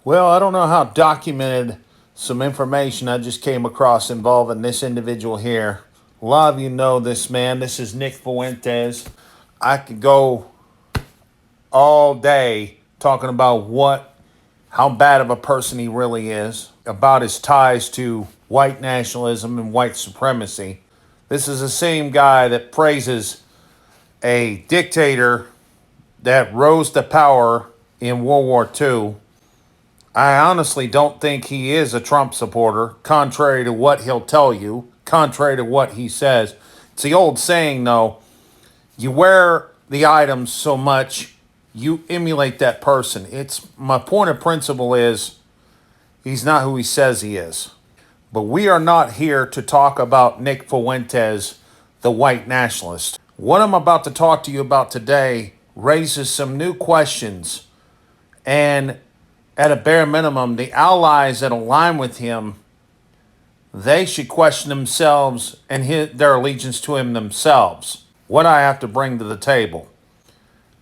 Well, I don't know how documented some information I just came across involving this individual here. A lot of you know this man. This is Nick Fuentes. I could go all day talking about how bad of a person he really is, about his ties to white nationalism and white supremacy. This is the same guy that praises a dictator that rose to power in World War II. I honestly don't think he is a Trump supporter, contrary to what he'll tell you, contrary to what he says. It's the old saying, though, you wear the items so much, you emulate that person. It's my point of principle is he's not who he says he is. But we are not here to talk about Nick Fuentes, the white nationalist. What I'm about to talk to you about today raises some new questions, and at a bare minimum, the allies that align with him, they should question themselves and their allegiance to him themselves. What I have to bring to the table.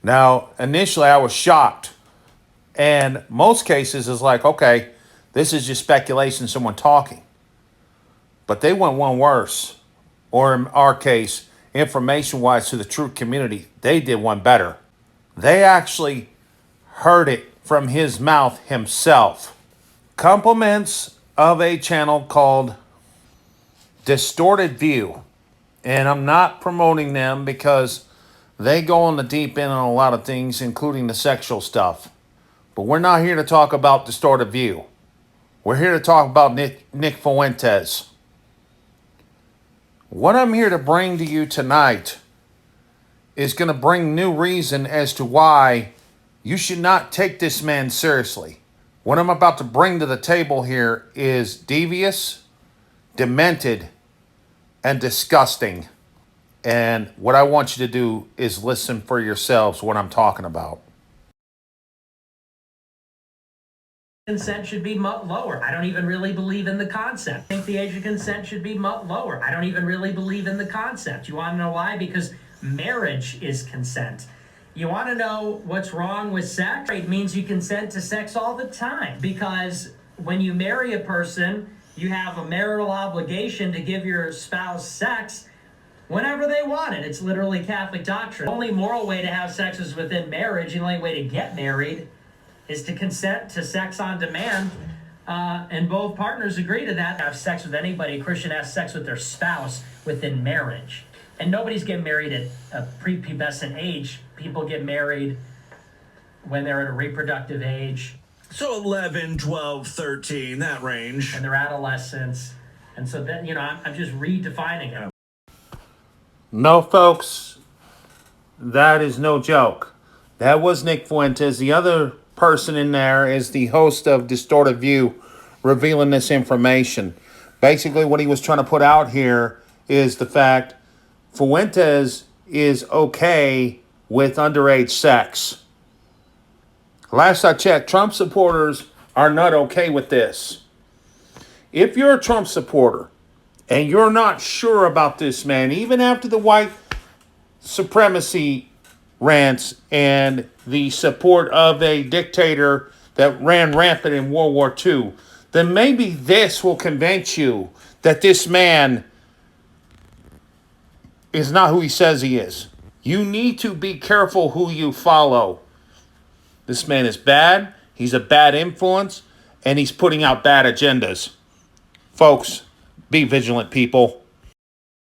Now, initially I was shocked. And most cases is like, okay, this is just speculation, someone talking. But they went one worse. Or in our case, information-wise to the true community, they did one better. They actually heard it from his mouth himself. Compliments of a channel called Distorted View. And I'm not promoting them because they go on the deep end on a lot of things, including the sexual stuff. But we're not here to talk about Distorted View. We're here to talk about Nick Fuentes. What I'm here to bring to you tonight is going to bring new reason as to why you should not take this man seriously. What I'm about to bring to the table here is devious, demented, and disgusting. And what I want you to do is listen for yourselves what I'm talking about. Consent should be lower. I don't even really believe in the concept. I think the age of consent should be lower. I don't even really believe in the concept. You want to know why? Because marriage is consent. You want to know what's wrong with sex? It means you consent to sex all the time. Because when you marry a person, you have a marital obligation to give your spouse sex whenever they want it. It's literally Catholic doctrine. The only moral way to have sex is within marriage. The only way to get married is to consent to sex on demand, and both partners agree to that. Have sex with anybody. A Christian has sex with their spouse within marriage. And nobody's getting married at a prepubescent age. People get married when they're at a reproductive age. So 11, 12, 13, that range. And they're adolescents. And so then, I'm just redefining it. No, folks, that is no joke. That was Nick Fuentes. The other person in there is the host of Distorted View, revealing this information. Basically, what he was trying to put out here is the fact Fuentes is okay with underage sex. Last I checked, Trump supporters are not okay with this. If you're a Trump supporter and you're not sure about this man, even after the white supremacy rants and the support of a dictator that ran rampant in World War II, then maybe this will convince you that this man is not who he says he is. You need to be careful who you follow. This man is bad. He's a bad influence, and he's putting out bad agendas. Folks, be vigilant, people.